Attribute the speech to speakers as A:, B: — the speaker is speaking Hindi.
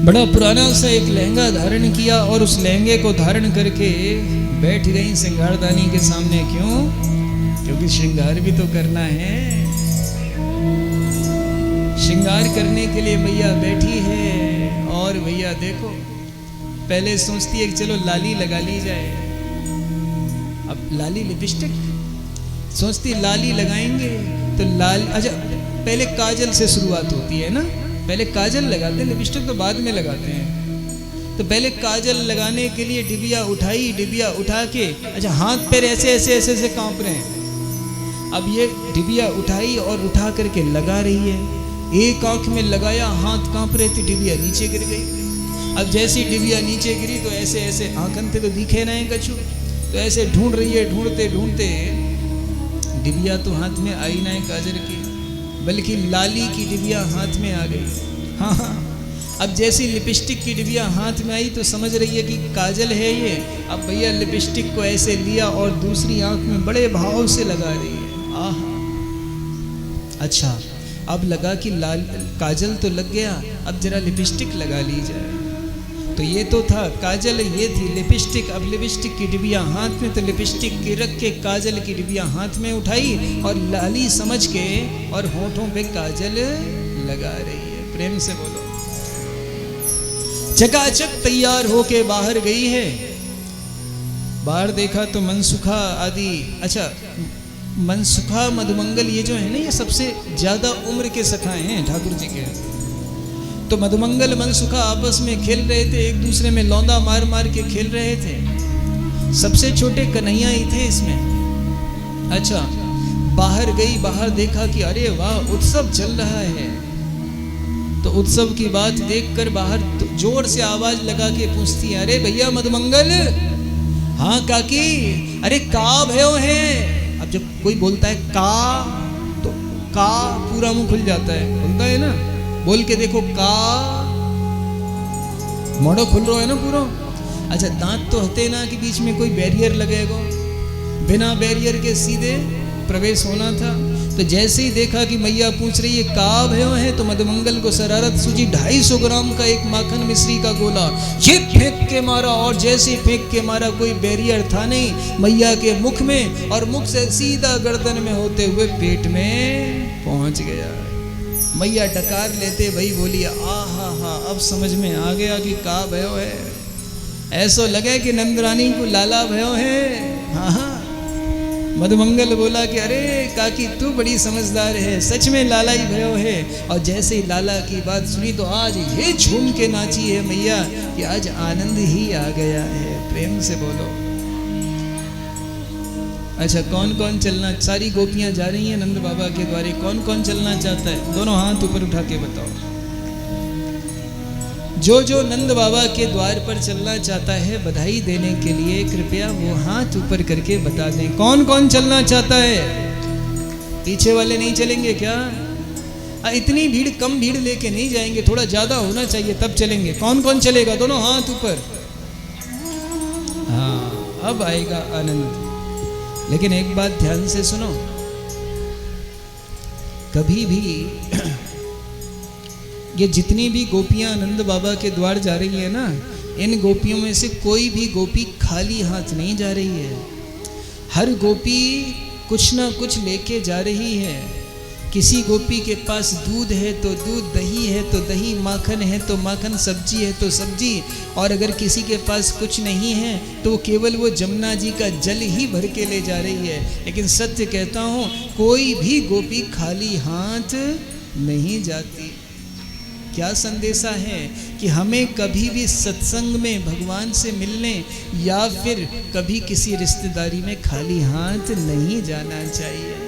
A: बड़ा पुराना सा एक लहंगा धारण किया और उस लहंगे को धारण करके बैठ गई श्रृंगारदानी के सामने। क्यों? क्योंकि श्रृंगार भी तो करना है। श्रृंगार करने के लिए मैया बैठी है। और भैया देखो, पहले सोचती है कि चलो लाली लगा ली जाए। अब लाली लिपस्टिक सोचती लाली लगाएंगे तो लाल, अच्छा पहले काजल से शुरुआत होती है ना, पहले काजल लगाते हैं, लिपस्टिक तो बाद में लगाते हैं। तो पहले काजल लगाने के लिए डिबिया उठाई, डिबिया उठा के, अच्छा हाथ पैर ऐसे ऐसे ऐसे ऐसे कांप रहे हैं। अब ये डिबिया उठाई और उठा करके लगा रही है। एक आंख में लगाया, हाथ कांप रहे थे, डिबिया नीचे गिर गई। अब जैसी डिबिया नीचे गिरी तो ऐसे ऐसे आंखन थे तो दिखे ना है कछु, तो ऐसे ढूंढ रही है, ढूंढते ढूंढते डिबिया तो हाथ में आई ना है काजल की, बल्कि लाली की डिबिया हाथ में आ गई। हाँ, अब जैसी लिपस्टिक की डिबिया हाथ में आई तो समझ रही है कि काजल है ये। अब भैया लिपस्टिक को ऐसे लिया और दूसरी आंख में बड़े भाव से लगा रही है। आह, अच्छा अब लगा कि लाल काजल तो लग गया, अब जरा लिपस्टिक लगा ली जाए। तो ये तो था काजल, ये थी लिपस्टिक। अब लिपस्टिक की डिबिया हाथ में, तो लिपस्टिक की रख के काजल की डिबिया हाथ में उठाई और लाली समझ के और होठों पे काजल लगा रही है। प्रेम से बोलो। चकाचक तैयार होके बाहर गई है। बाहर देखा तो मनसुखा आदि, अच्छा मनसुखा मधुमंगल ये जो है ना, ये सबसे ज्यादा उम्र के सखा हैं ठाकुर जी के। तो मधुमंगल मनसुखा आपस में खेल रहे थे, एक दूसरे में लौंदा मार मार के खेल रहे थे। सबसे छोटे कन्हैया ही थे इसमें। अच्छा बाहर गई, बाहर देखा कि अरे वाह उत्सव चल रहा है। तो उत्सव की बात देखकर बाहर जोर से आवाज लगा के पूछती है, अरे भैया मधुमंगल। हाँ काकी। अरे का भयो है। अब जब कोई बोलता है का, तो का पूरा मुंह खुल जाता है, बोलता है ना, बोल के देखो का, मोड़ो खुल रहा है ना पूरा। अच्छा दांत तो हते ना कि बीच में कोई बैरियर लगेगा, बिना बैरियर के सीधे प्रवेश होना था। तो जैसे ही देखा कि मैया पूछ रही है का भयो है, तो मधुमंगल को शरारत सूझी। 250 ग्राम का एक माखन मिश्री का गोला ये फेंक के मारा, और जैसे फेंक के मारा कोई बैरियर था नहीं मैया के मुख में, और मुख से सीधा गर्दन में होते हुए पेट में पहुंच गया। मैया डकार लेते भाई बोली, आहा हा, अब समझ में आ गया कि का भयो है। ऐसा लगे कि नंदरानी को लाला भयो है। हाँ हाँ। मधुमंगल बोला कि अरे काकी तू बड़ी समझदार है, सच में लाला ही भयो है। और जैसे ही लाला की बात सुनी तो आज ये झूम के नाची है मैया कि आज आनंद ही आ गया है। प्रेम से बोलो। अच्छा कौन कौन चलना, सारी गोपियां जा रही हैं नंद बाबा के द्वारे, कौन कौन चलना चाहता है? दोनों हाथ ऊपर उठा के बताओ। जो जो नंद बाबा के द्वार पर चलना चाहता है बधाई देने के लिए कृपया वो हाथ ऊपर करके बता दें। कौन कौन चलना चाहता है? पीछे वाले नहीं चलेंगे क्या? इतनी भीड़, कम भीड़ लेके नहीं जाएंगे, थोड़ा ज्यादा होना चाहिए तब चलेंगे। कौन कौन चलेगा? दोनों हाथ ऊपर। हाँ अब आएगा आनंद। लेकिन एक बात ध्यान से सुनो, कभी भी ये जितनी भी गोपियां नंद बाबा के द्वार जा रही है ना, इन गोपियों में से कोई भी गोपी खाली हाथ नहीं जा रही है। हर गोपी कुछ ना कुछ लेके जा रही है। किसी गोपी के पास दूध है तो दूध, दही है तो दही, माखन है तो माखन, सब्जी है तो सब्जी। और अगर किसी के पास कुछ नहीं है तो केवल वो जमुना जी का जल ही भर के ले जा रही है। लेकिन सत्य कहता हूँ कोई भी गोपी खाली हाथ नहीं जाती। क्या संदेशा है कि हमें कभी भी सत्संग में भगवान से मिलने या फिर कभी किसी रिश्तेदारी में खाली हाथ नहीं जाना चाहिए।